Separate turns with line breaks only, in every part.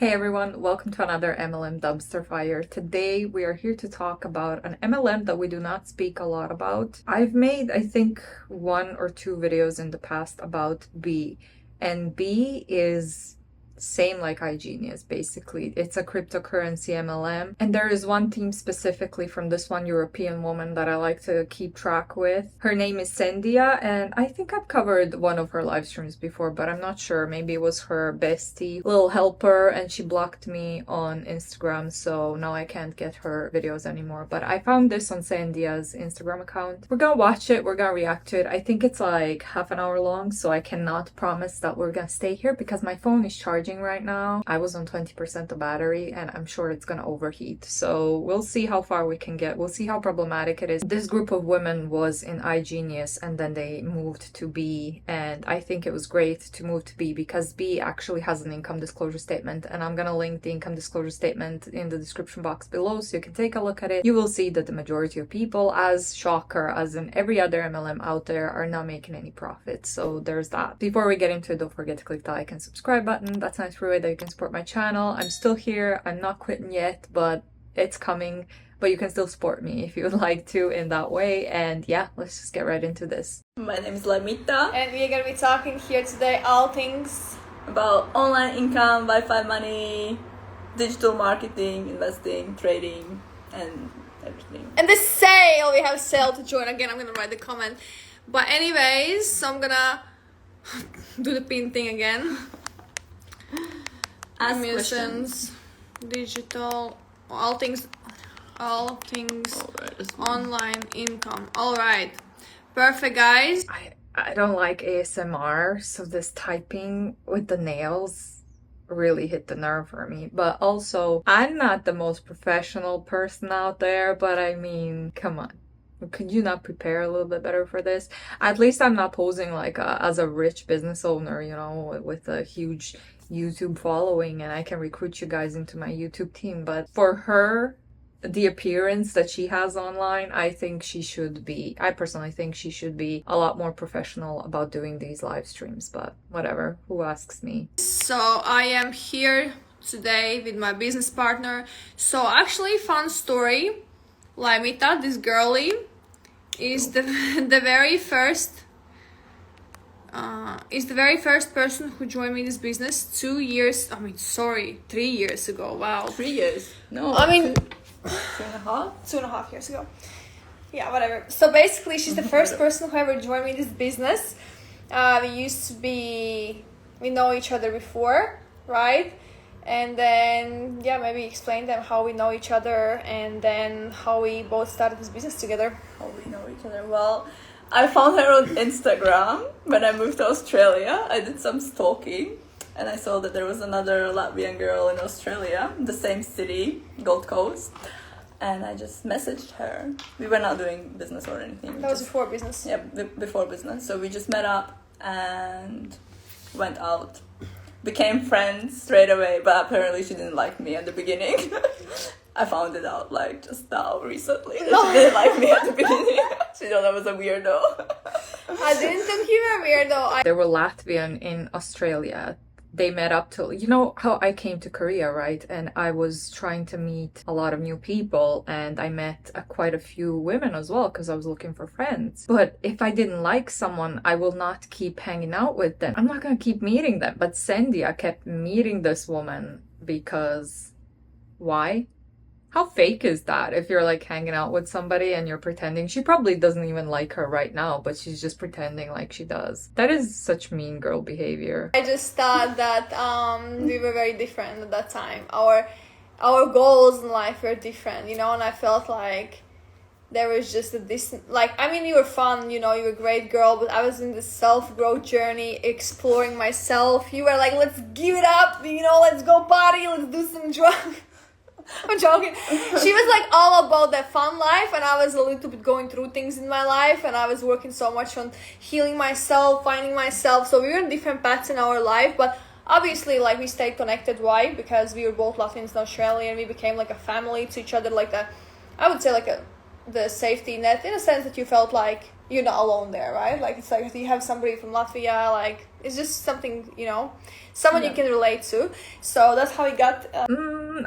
Hey everyone, welcome to another MLM dumpster fire. Today we are here to talk about an MLM that we do not speak a lot about. I've made, I think, 1 or 2 videos in the past about B, and B is same like iGenius, basically. It's a cryptocurrency MLM, and there is one team specifically from this one European woman that I like to keep track with. Her name is Sendia, and I think I've covered one of her live streams before, but I'm not sure. Maybe it was her bestie, little helper, and she blocked me on Instagram, so now I can't get her videos anymore. But I found this on Sendia's Instagram account. We're gonna watch it, we're gonna react to it. I think it's like half an hour long, so I cannot promise that we're gonna stay here because my phone is charging right now. I was on 20% of battery and I'm sure it's gonna overheat. So we'll see how far we can get. We'll see how problematic it is. This group of women was in iGenius and then they moved to B, and I think it was great to move to B because B actually has an income disclosure statement, and I'm gonna link the income disclosure statement in the description box below so you can take a look at it. You will see that the majority of people, as shocker as in every other MLM out there, are not making any profit. So there's that. Before we get into it, don't forget to click the like and subscribe button. That's a nice way that you can support my channel. I'm still here. I'm not quitting yet, but it's coming. But you can still support me if you would like to in that way. And yeah, let's just get right into this.
My name is Lamita,
and we're gonna be talking here today all things
about online income, Wi-Fi money, digital marketing, investing, trading, and everything.
and the sale. We have sale to join. Again, I'm gonna write the comment. But anyways, so I'm gonna do the pin thing again.
Ask
Commissions, digital, all things online income. All right, perfect, guys.
I don't like ASMR, so this typing with the nails really hit the nerve for me. But also, I'm not the most professional person out there, but I mean, come on. Could you not prepare a little bit better for this? At least I'm not posing like as a rich business owner, you know, with a huge YouTube following, and I can recruit you guys into my YouTube team. But for her, the appearance that she has online, I personally think she should be a lot more professional about doing these live streams, but whatever, who asks me?
So I am here today with my business partner. So actually, fun story. Lamita, this girlie, is the very first person who joined me in this business 3 years ago. Wow.
3 years? No.
I mean,
2.5?
2.5 years ago. Yeah, whatever. So basically, she's the first person who ever joined me in this business. We know each other before, right? And then, yeah, maybe explain them how we know each other and then how we both started this business together.
How we know each other? Well, I found her on Instagram when I moved to Australia. I did some stalking and I saw that there was another Latvian girl in Australia, the same city, Gold Coast. And I just messaged her. We were not doing business or anything.
That was before business.
Yeah, before business. So we just met up and went out. Became friends straight away, but apparently she didn't like me at the beginning. I found it out like just now recently that she didn't like me at the beginning. She thought I was a weirdo.
I didn't think you were weirdo.
They were Latvian in Australia. They met up to, you know how I came to Korea, right? And I was trying to meet a lot of new people, and I met quite a few women as well because I was looking for friends. But if I didn't like someone, I will not keep hanging out with them. I'm not gonna keep meeting them. But Sendia kept meeting this woman because why? How fake is that if you're like hanging out with somebody and you're pretending? She probably doesn't even like her right now, but she's just pretending like she does. That is such mean girl behavior.
I just thought that we were very different at that time. Our goals in life were different, you know, and I felt like there was just you were fun, you know, you were a great girl, but I was in this self-growth journey, exploring myself. You were like, let's give it up, you know, let's go party, let's do some drugs. I'm joking. She was like all about that fun life, and I was a little bit going through things in my life, and I was working so much on healing myself, finding myself. So we were in different paths in our life, but obviously like we stayed connected. Why? Because we were both Latvians in Australia, and we became like a family to each other, like the safety net, in a sense that you felt like you're not alone there, right? Like, it's like you have somebody from Latvia, like, it's just something, someone you can relate to. So that's how we got...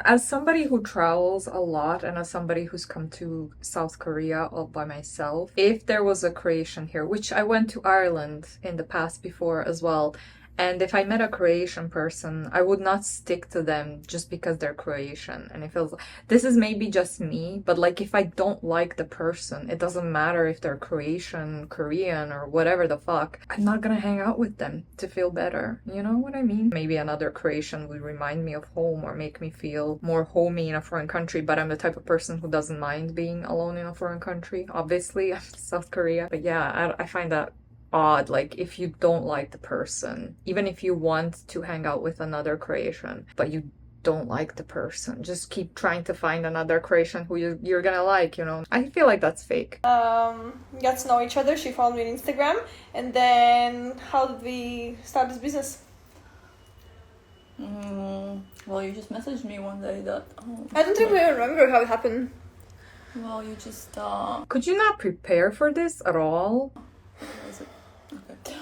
As somebody who travels a lot and as somebody who's come to South Korea all by myself, if there was a Croatian here, which I went to Ireland in the past before as well, and if I met a Croatian person, I would not stick to them just because they're Croatian. And it feels, this is maybe just me, but like if I don't like the person, it doesn't matter if they're Croatian, Korean, or whatever the fuck, I'm not gonna hang out with them to feel better. You know what I mean? Maybe another Croatian would remind me of home or make me feel more homey in a foreign country, but I'm the type of person who doesn't mind being alone in a foreign country. Obviously, I'm South Korea. But yeah, I find that odd. Like, if you don't like the person, even if you want to hang out with another Croatian, but you don't like the person, just keep trying to find another Croatian who you're gonna like, I feel like that's fake.
Got to know each other. She found me on Instagram, and then how did we start this business?
Well, you just messaged me one day that...
I don't even remember how it happened.
Well, you just...
Could you not prepare for this at all?
Was it? Okay.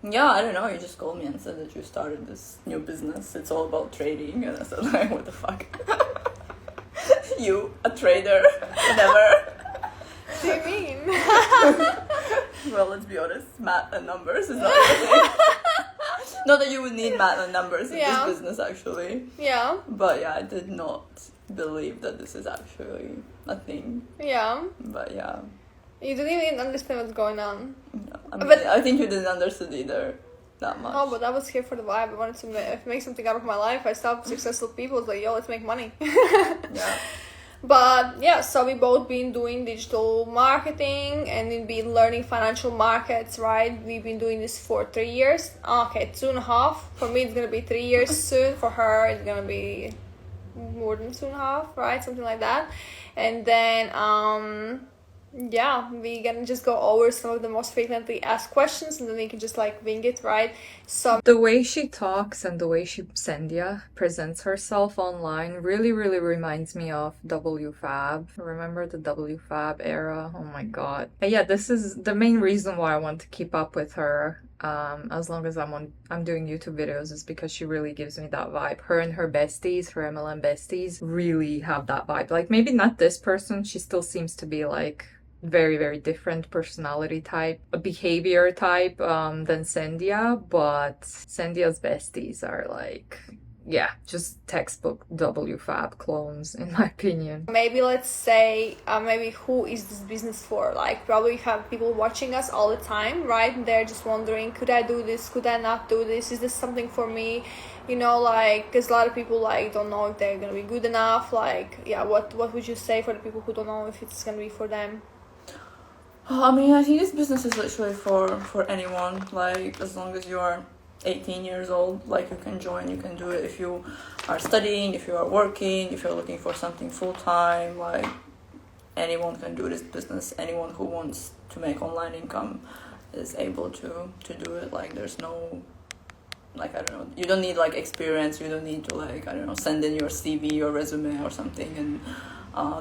Yeah, I don't know. You just called me and said that you started this new business. It's all about trading, and I said, like, what the fuck? You, a trader? Never.
What do you mean?
Well, let's be honest. Math and numbers is not your thing. Not that you would need math and numbers in this business, actually.
Yeah.
But yeah, I did not believe that this is actually a thing.
Yeah.
But yeah.
You didn't even understand what's going on.
No, I think you didn't understand either that much.
No, but I was here for the vibe. I wanted to make something out of my life. I saw successful people. It's like, yo, let's make money.
Yeah.
But yeah, so we both been doing digital marketing and we've been learning financial markets, right? We've been doing this for 3 years. Okay, 2.5. For me, it's gonna be 3 years soon. For her, it's gonna be more than 2.5, right? Something like that. And then yeah, we gonna just go over some of the most frequently asked questions, and then we can just like wing it, right? So
the way she talks and the way Sendia presents herself online really, really reminds me of WFABB. Remember the WFABB era? Oh my god. And yeah, this is the main reason why I want to keep up with her. As long as I'm doing YouTube videos, is because she really gives me that vibe. Her and her besties, her MLM besties, really have that vibe. Like, maybe not this person, she still seems to be like very, very different personality type, a behavior type than Sendia, but Sendia's besties are like, yeah, just textbook WFABB clones, in my opinion.
maybe let's say, maybe who is this business for? Like, probably have people watching us all the time, right? And they're just wondering, could I do this? Could I not do this? Is this something for me? Like, because a lot of people like don't know if they're gonna be good enough. Like, yeah, what would you say for the people who don't know if it's gonna be for them?
I mean, I think this business is literally for anyone. Like, as long as you are 18 years old, like, you can join, you can do it. If you are studying, if you are working, if you're looking for something full-time, like, anyone can do this business. Anyone who wants to make online income is able to do it. Like, there's no, like, I don't know, you don't need like experience, you don't need to like, I don't know, send in your CV or resume or something. And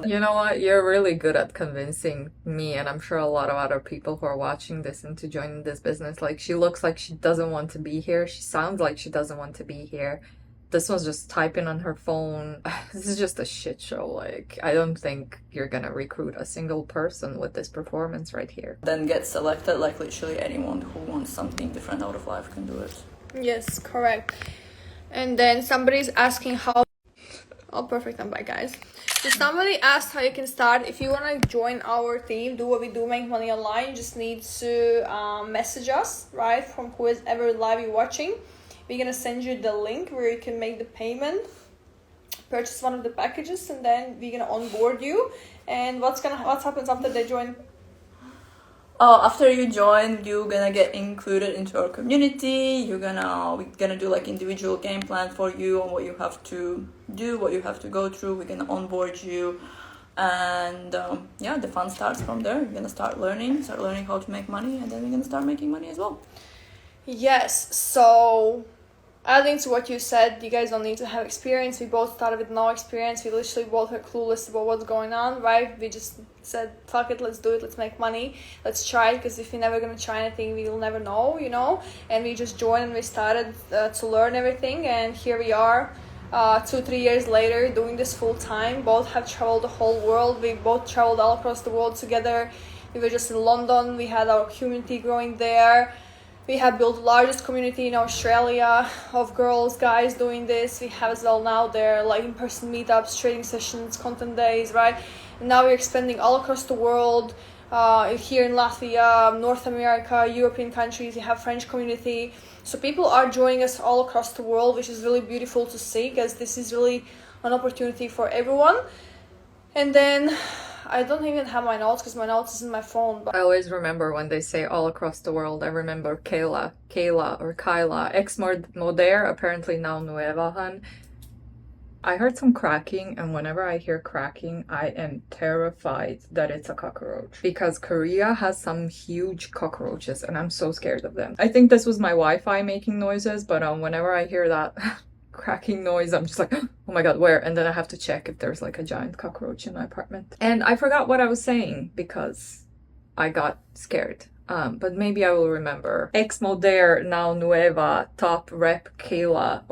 you know what? You're really good at convincing me, and I'm sure a lot of other people who are watching this into joining this business. Like, she looks like she doesn't want to be here. She sounds like she doesn't want to be here. This one's just typing on her phone. This is just a shit show. Like, I don't think you're gonna recruit a single person with this performance right here.
Then get selected. Like, literally anyone who wants something different out of life can do it.
Yes, correct. And then somebody's asking how... Oh, perfect. I'm back, guys. So somebody asked how you can start. If you want to join our team, do what we do, make money online, you just need to message us, right? From whoever live you're watching. We're going to send you the link where you can make the payment, purchase one of the packages, and then we're going to onboard you. And what happens after they join?
After you join, you're gonna get included into our community. We're gonna do like individual game plan for you on what you have to do, what you have to go through. We're gonna onboard you, and yeah, the fun starts from there. You're gonna start learning how to make money, and then we're gonna start making money as well.
Yes, so adding to what you said, you guys don't need to have experience. We both started with no experience. We literally both are clueless about what's going on, right? We just said, fuck it, let's do it, let's make money, let's try it, because if we're never gonna try anything, we'll never know, you know? And we just joined and we started to learn everything, and here we are 2-3 years later doing this full time. Both have traveled the whole world. We both traveled all across the world together. We were just in London. We had our community growing there. We have built the largest community in Australia of girls, guys doing this. We have as well now there like in-person meetups, trading sessions, content days, right? And now we're expanding all across the world. Here in Latvia, North America, European countries, we have French community. So people are joining us all across the world, which is really beautiful to see, because this is really an opportunity for everyone. And then I don't even have my notes because my notes is in my phone. But
I always remember when they say all across the world. I remember Kayla or Kyla, ex-Moder, apparently now Nuevahan. I heard some cracking, and whenever I hear cracking, I am terrified that it's a cockroach, because Korea has some huge cockroaches and I'm so scared of them. I think this was my Wi-Fi making noises, but whenever I hear that cracking noise, I'm just like, oh my god, where? And then I have to check if there's like a giant cockroach in my apartment. And I forgot what I was saying because I got scared. But maybe I will remember. Ex-Moder, now Nueva, top rep Kyla,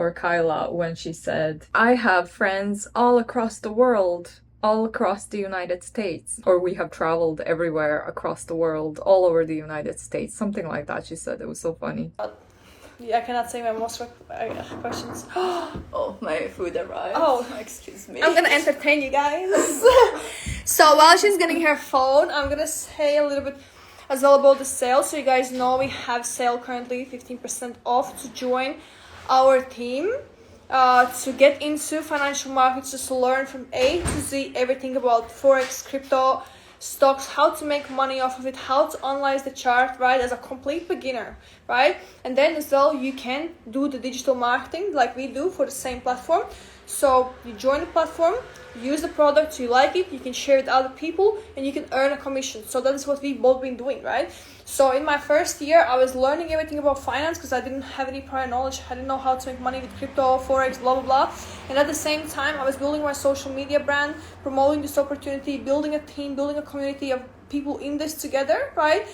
when she said, I have friends all across the world, all across the United States. Or we have traveled everywhere across the world, all over the United States. Something like that, she said. It was so funny.
I cannot say my most questions.
Oh, my food arrived.
Oh,
excuse me.
I'm gonna entertain you guys. So while she's getting her phone, I'm gonna say a little bit as well about the sale. So you guys know we have sale currently, 15% off to join our team, to get into financial markets, just to learn from A to Z everything about Forex, crypto, stocks, how to make money off of it, how to analyze the chart, right, as a complete beginner, right? And then as well, you can do the digital marketing like we do for the same platform. So you join the platform, use the product, you like it, you can share it with other people, and you can earn a commission. So that is what we've both been doing, right? So in my first year, I was learning everything about finance because I didn't have any prior knowledge. I didn't know how to make money with crypto, Forex, blah, blah, blah. And at the same time, I was building my social media brand, promoting this opportunity, building a team, building a community of people in this together, right?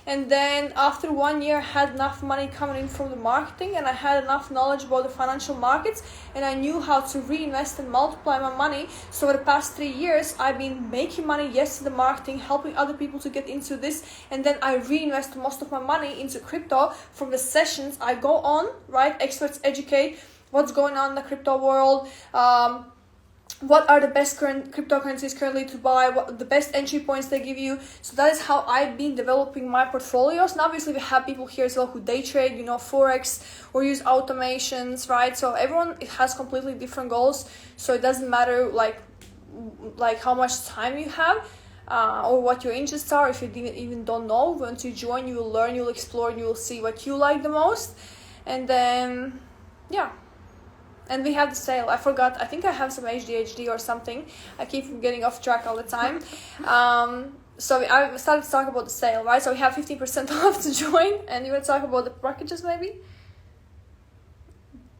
And then after 1 year, I had enough money coming in from the marketing, and I had enough knowledge about the financial markets, and I knew how to reinvest and multiply my money. So for the past 3 years, I've been making money, yes, in the marketing, helping other people to get into this, and then I reinvest most of my money into crypto from the sessions I go on, right? Experts educate what's going on in the crypto world, what are the best current cryptocurrencies currently to buy, what the best entry points they give you. So that is how I've been developing my portfolios. And obviously we have people here as well who day trade, you know, Forex, or use automations, right? So everyone has completely different goals. So it doesn't matter like how much time you have, or what your interests are. If you even don't know, once you join, you will learn, you'll explore, and you will see what you like the most. And then, yeah. And we have the sale. I forgot. I think I have some ADHD or something. I keep getting off track all the time. So I started to talk about the sale, right? So we have 15% off to join. And you want to talk about the packages maybe?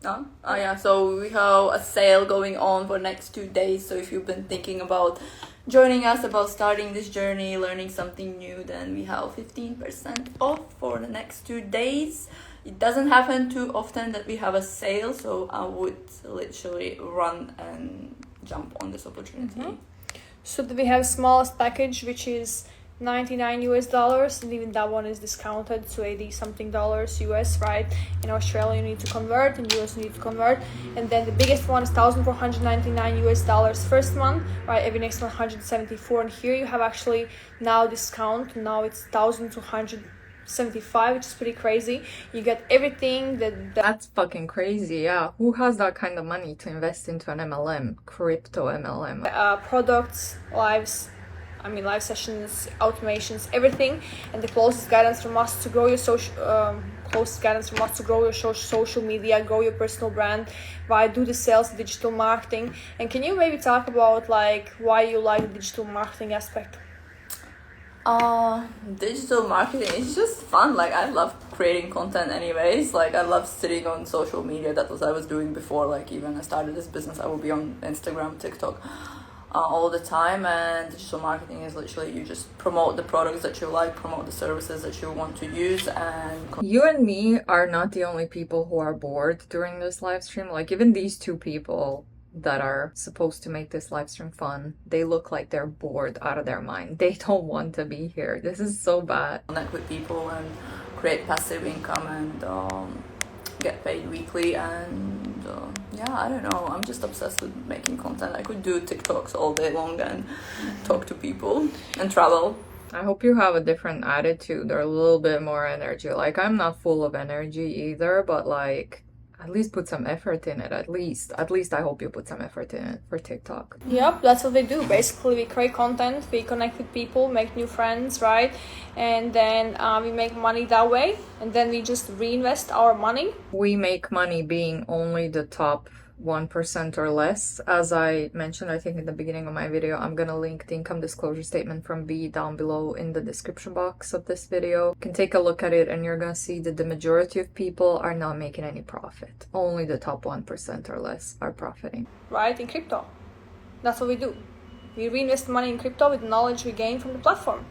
Oh yeah, so we have a sale going on for next 2 days. So if you've been thinking about joining us, about starting this journey, learning something new, then we have 15% off for the next 2 days. It doesn't happen too often that we have a sale, so I would literally run and jump on this opportunity.
Mm-hmm. So we have smallest package, which is $99 and even that one is discounted to $80 something US, right? In Australia you need to convert, in US you need to convert, and then the biggest one is $1,499 first month, right? Every next one $174, and here you have actually now discount. Now it's $1,275, which is pretty crazy. You get everything
that's fucking crazy. Yeah, who has that kind of money to invest into an MLM, crypto MLM?
Products, live sessions, automations, everything, and the closest guidance from us to grow your social media, grow your personal brand, right? Do the sales, digital marketing. And can you maybe talk about like why you like the digital marketing aspect?
Digital marketing is just fun. Like I love creating content anyways. Like, I love sitting on social media. That was what I was doing before. Like, even I started this business, I would be on Instagram, TikTok all the time. And digital marketing is literally you just promote the products that you like, promote the services that you want to use. And
you and me are not the only people who are bored during this live stream. Like, even these two people that are supposed to make this live stream fun, they look like they're bored out of their mind. They don't want to be here. This is so bad.
Connect with people and create passive income and get paid weekly. And yeah, I don't know, I'm just obsessed with making content. I could do TikToks all day long and talk to people and travel.
I hope you have a different attitude or a little bit more energy. Like, I'm not full of energy either, but like, at least put some effort in it. At least I hope you put some effort in it for TikTok.
Yep, that's what we do. Basically, we create content, we connect with people, make new friends, right? And then we make money that way, and then we just reinvest our money.
We make money being only the top 1% or less. As I mentioned, I think in the beginning of my video, I'm gonna link the income disclosure statement from B down below in the description box of this video. You can take a look at it and you're gonna see that the majority of people are not making any profit. Only the top 1% or less are profiting.
Right, in crypto. That's what we do. We reinvest money in crypto with knowledge we gain from the platform.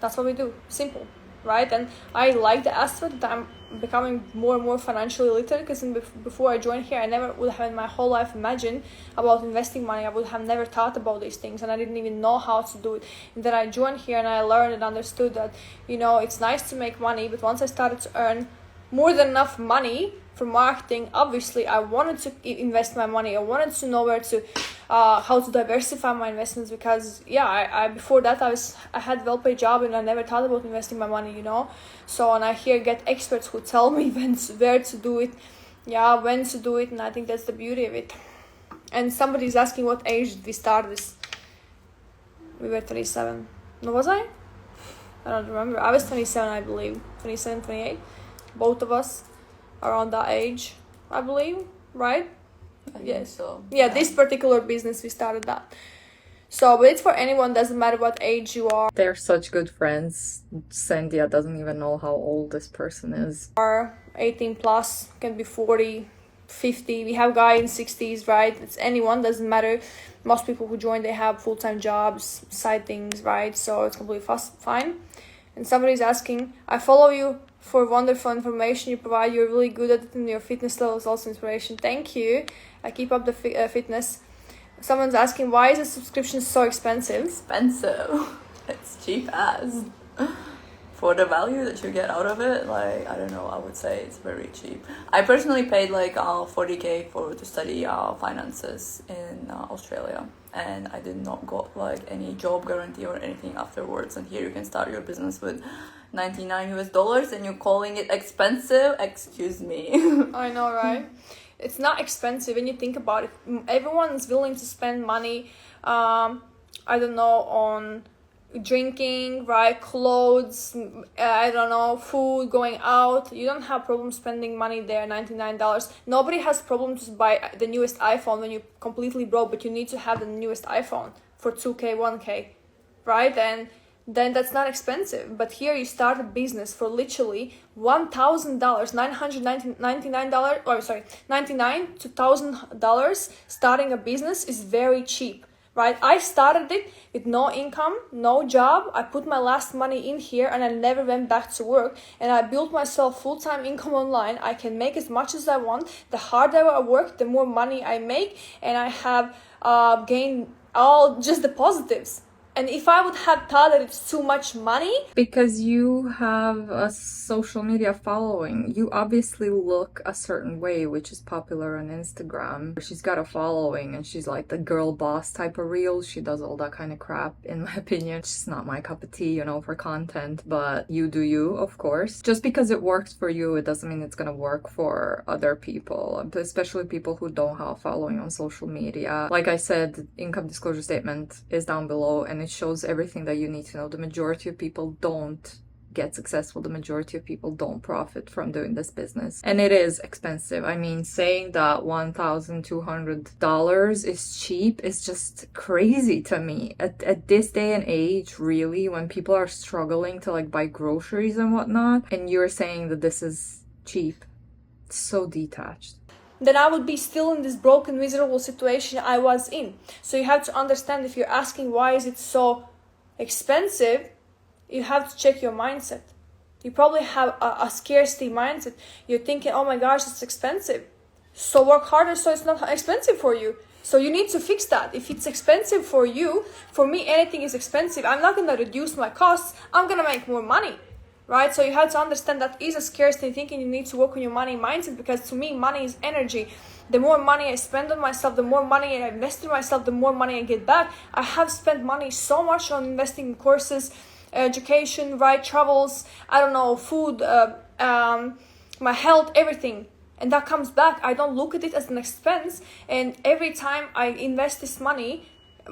That's what we do. Simple, right? And I like the aspect that I'm becoming more and more financially literate, because before I joined here, I never would have in my whole life imagined about investing money. I would have never thought about these things, and I didn't even know how to do it. And then I joined here and I learned and understood that, you know, it's nice to make money, but once I started to earn more than enough money for marketing, obviously I wanted to invest my money. I wanted to know where to how to diversify my investments, because I before that I had a well-paid job and I never thought about investing my money, you know. So, and I here get experts who tell me where to do it, when to do it, and I think that's the beauty of it. And somebody's asking what age did we start this. We were 27. No, was I? I don't remember. I was 27, I believe. 27, 28. Both of us around that age, I believe, right?
Yes. So
yeah, this particular business we started that. So, but it's for anyone, doesn't matter what age you are.
They're such good friends. Sandia doesn't even know how old this person is.
Are 18 plus, can be 40, 50. We have guy in 60s, right? It's anyone, doesn't matter. Most people who join, they have full-time jobs, side things, right? So it's completely fine. And somebody's asking, I follow you for wonderful information you provide. You're really good at it, and your fitness level is also inspiration. Thank you. I keep up the fitness. Someone's asking, why is the subscription so expensive?
Expensive. It's cheap as. For the value that you get out of it, like, I don't know, I would say it's very cheap. I personally paid like 40k to study finances in Australia, and I did not got like any job guarantee or anything afterwards. And here you can start your business with $99 and you're calling it expensive? Excuse me.
I know, right? It's not expensive when you think about it. Everyone is willing to spend money, I don't know, on drinking, right? Clothes, I don't know, food, going out. You don't have problem spending money there, $99. Nobody has problem to buy the newest iPhone when you're completely broke, but you need to have the newest iPhone for 2K, 1K, right? And then that's not expensive. But here you start a business for literally $1,000, $99 to $1,000. Starting a business is very cheap, right? I started it with no income, no job. I put my last money in here and I never went back to work. And I built myself full-time income online. I can make as much as I want. The harder I work, the more money I make. And I have gained all just the positives. And if I would have thought that it's too much money...
Because you have a social media following. You obviously look a certain way, which is popular on Instagram. She's got a following and she's like the girl boss type of reels. She does all that kind of crap, in my opinion. It's just not my cup of tea, you know, for content. But you do you, of course. Just because it works for you, it doesn't mean it's gonna work for other people. Especially people who don't have a following on social media. Like I said, the income disclosure statement is down below and it shows everything that you need to know. The majority of people don't get successful, the majority of people don't profit from doing this business. And it is expensive. I mean, saying that $1,200 is cheap is just crazy to me. At this day and age, really, when people are struggling to like buy groceries and whatnot, and you're saying that this is cheap. It's so detached.
Then I would be still in this broken, miserable situation I was in. So you have to understand, if you're asking why is it so expensive, you have to check your mindset. You probably have a scarcity mindset. You're thinking, oh my gosh, it's expensive. So work harder so it's not expensive for you. So you need to fix that. If it's expensive for you, for me, anything is expensive. I'm not going to reduce my costs. I'm going to make more money. Right? So you have to understand that is a scarcity thinking. You need to work on your money mindset, because to me, money is energy. The more money I spend on myself, the more money I invest in myself, the more money I get back. I have spent money so much on investing in courses, education, right? Travels, I don't know, food, my health, everything. And that comes back. I don't look at it as an expense. And every time I invest this money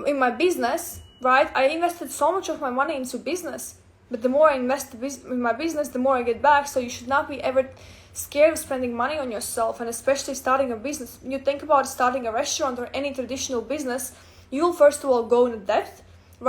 in my business, right? I invested so much of my money into business. But the more I invest in my business, the more I get back. So you should not be ever scared of spending money on yourself, and especially starting a business. When you think about starting a restaurant or any traditional business, you'll first of all go in depth.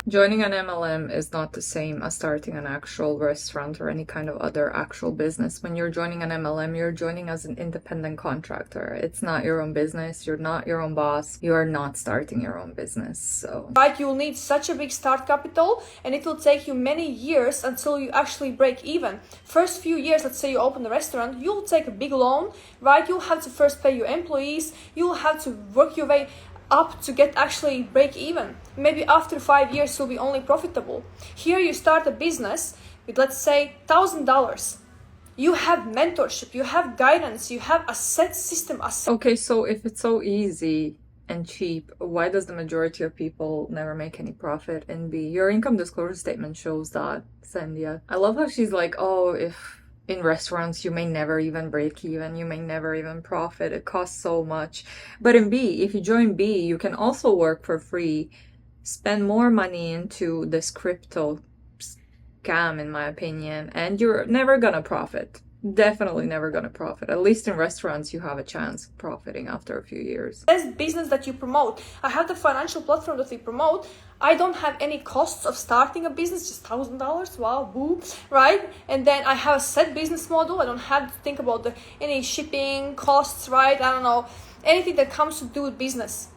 Joining an MLM is not the same as starting an actual restaurant or any kind of other actual business. When you're joining an MLM, you're joining as an independent contractor. It's not your own business. You're not your own boss. You are not starting your own business. So,
right, you'll need such a big start capital, and it will take you many years until you actually break even. First few years, let's say you open a restaurant, you'll take a big loan, right? You'll have to first pay your employees. You'll have to work your way up to get actually break even. Maybe after 5 years you'll be only profitable. Here you start a business with, let's say, $1,000. You have mentorship, you have guidance, you have a set system.
Okay, so if it's so easy and cheap, why does the majority of people never make any profit in B? Your income disclosure statement shows that, Sandia. I love how she's like, oh, if in restaurants you may never even break even, you may never even profit, it costs so much. But in B, if you join B, you can also work for free, spend more money into this crypto scam, in my opinion, and you're never gonna profit. Definitely never gonna profit. At least in restaurants you have a chance of profiting after a few years.
There's business that you promote. I have the financial platform that we promote. I don't have any costs of starting a business, just $1,000. Wow, boo, right? And then I have a set business model. I don't have to think about any shipping costs, right? I don't know, anything that comes to do with business.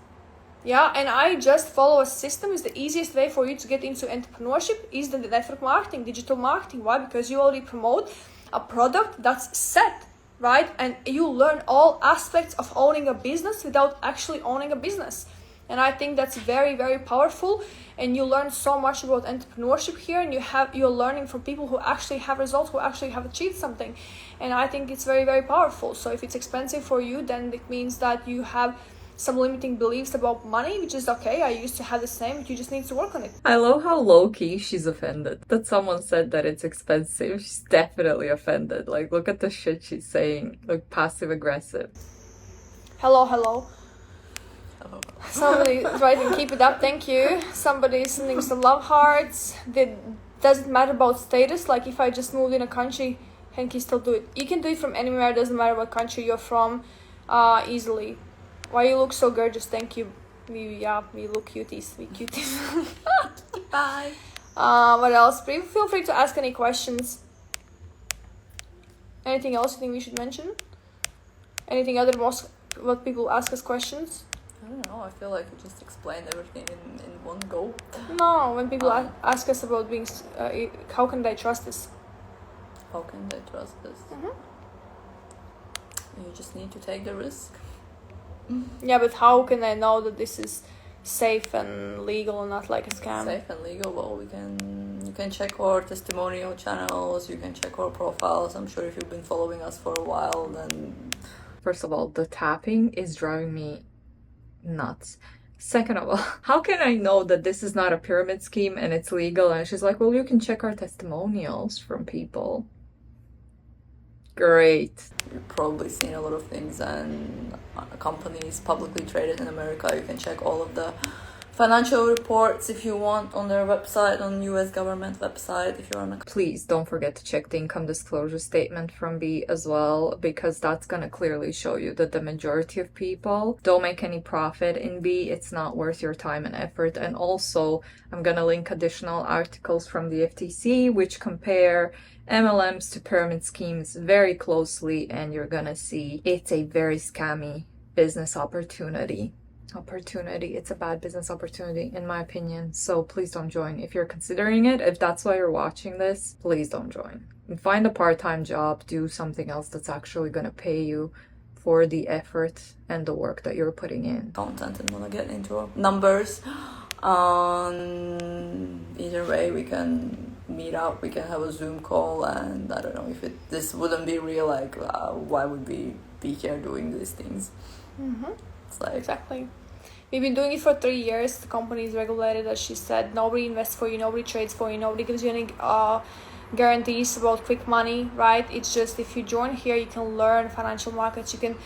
Yeah, and I just follow a system. Is the easiest way for you to get into entrepreneurship is the network marketing, digital marketing. Why? Because you already promote a product that's set, right? And you learn all aspects of owning a business without actually owning a business. And I think that's very, very powerful. And you learn so much about entrepreneurship here, and you're learning from people who actually have results, who actually have achieved something. And I think it's very, very powerful. So if it's expensive for you, then it means that you have some limiting beliefs about money, which is okay. I used to have the same, but you just need to work on it.
I love how low-key she's offended that someone said that it's expensive. She's definitely offended. Like, look at the shit she's saying. Like, passive-aggressive.
Hello. Somebody writing, keep it up, thank you. Somebody is sending some love hearts. Doesn't matter about status. Like, if I just moved in a country, can he still do it? You can do it from anywhere. Doesn't matter what country you're from, easily. Why you look so gorgeous? Thank you. We look cuties. We cuties.
Bye.
What else? Feel free to ask any questions. Anything else you think we should mention? Anything other what people ask us questions?
I don't know. I feel like we just explained everything in one go.
No, when people ask us about being, how can they trust this?
How can they trust this?
Mm-hmm.
You just need to take the risk.
Yeah, but how can I know that this is safe and legal and not like a scam?
Safe and legal. Well, you can check our testimonial channels. You can check our profiles. I'm sure if you've been following us for a while, then
First of all, the tapping is driving me nuts. Second of all, how can I know that this is not a pyramid scheme and it's legal? And she's like, well, you can check our testimonials from people. Great.
you've probably seen a lot of things, and companies publicly traded in America, you can check all of the financial reports if you want on their website, on US government website if you're on a...
Please don't forget to check the income disclosure statement from B as well, because that's gonna clearly show you that the majority of people don't make any profit in B. It's not worth your time and effort. And also, I'm gonna link additional articles from the FTC which compare MLMs to pyramid schemes very closely, and you're gonna see it's a very scammy business opportunity. It's a bad business opportunity in my opinion, so please don't join. If you're considering it, if that's why you're watching this, please don't join. And find a part-time job, do something else that's actually going to pay you for the effort and the work that you're putting in.
Content and want to get into numbers. Either way, we can meet up, we can have a Zoom call, and I don't know if this wouldn't be real, like why would we be here doing these things? It's like,
Exactly. We've been doing it for 3 years. The company is regulated, as she said. Nobody invests for you, nobody trades for you, nobody gives you any guarantees about quick money, right? It's just if you join here, you can learn financial markets, you can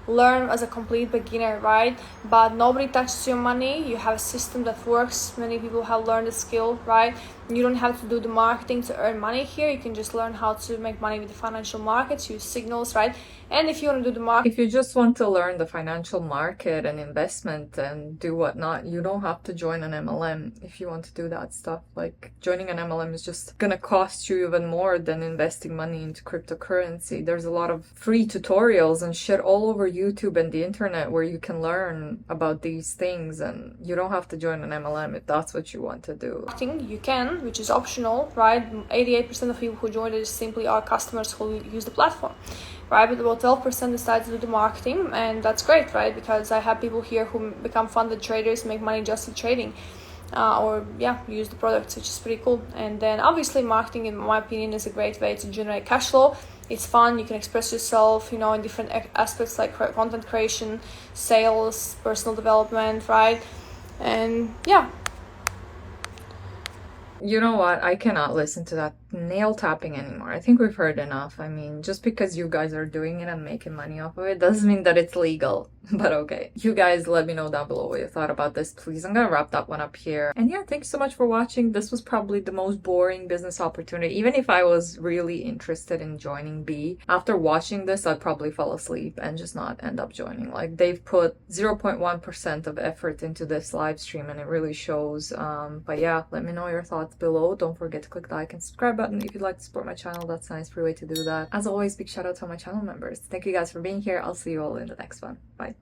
learn as a complete beginner, right? But nobody touches your money. You have a system that works. Many people have learned the skill, right? You don't have to do the marketing to earn money here. You can just learn how to make money with the financial markets, use signals, right? And if you want to do the market,
if you just want to learn the financial market and investment and do whatnot, you don't have to join an MLM if you want to do that stuff. Like, joining an MLM is just gonna cost you even more than investing money into cryptocurrency. There's a lot of free tutorials and shit all over YouTube and the internet where you can learn about these things, and you don't have to join an MLM if that's what you want to do.
you can, which is optional, right? 88% of people who join it simply are customers who use the platform, right? But about 12% decide to do the marketing, and that's great, right? Because I have people here who become funded traders, make money just in trading, use the products, which is pretty cool. And then obviously marketing, in my opinion, is a great way to generate cash flow. It's fun, you can express yourself, in different aspects like content creation, sales, personal development, right? And yeah.
You know what? I cannot listen to that nail tapping anymore. I think we've heard enough. I mean, just because you guys are doing it and making money off of it doesn't mean that it's legal. But okay. You guys let me know down below what you thought about this, please. I'm gonna wrap that one up here. And yeah, thanks so much for watching. This was probably the most boring business opportunity. Even if I was really interested in joining B, after watching this, I'd probably fall asleep and just not end up joining. Like, they've put 0.1% of effort into this live stream, and it really shows. But yeah, let me know your thoughts below. Don't forget to click the like and subscribe button if you'd like to support my channel. That's a nice free way to do that. As always, big shout out to all my channel members. Thank you guys for being here. I'll see you all in the next one. Bye.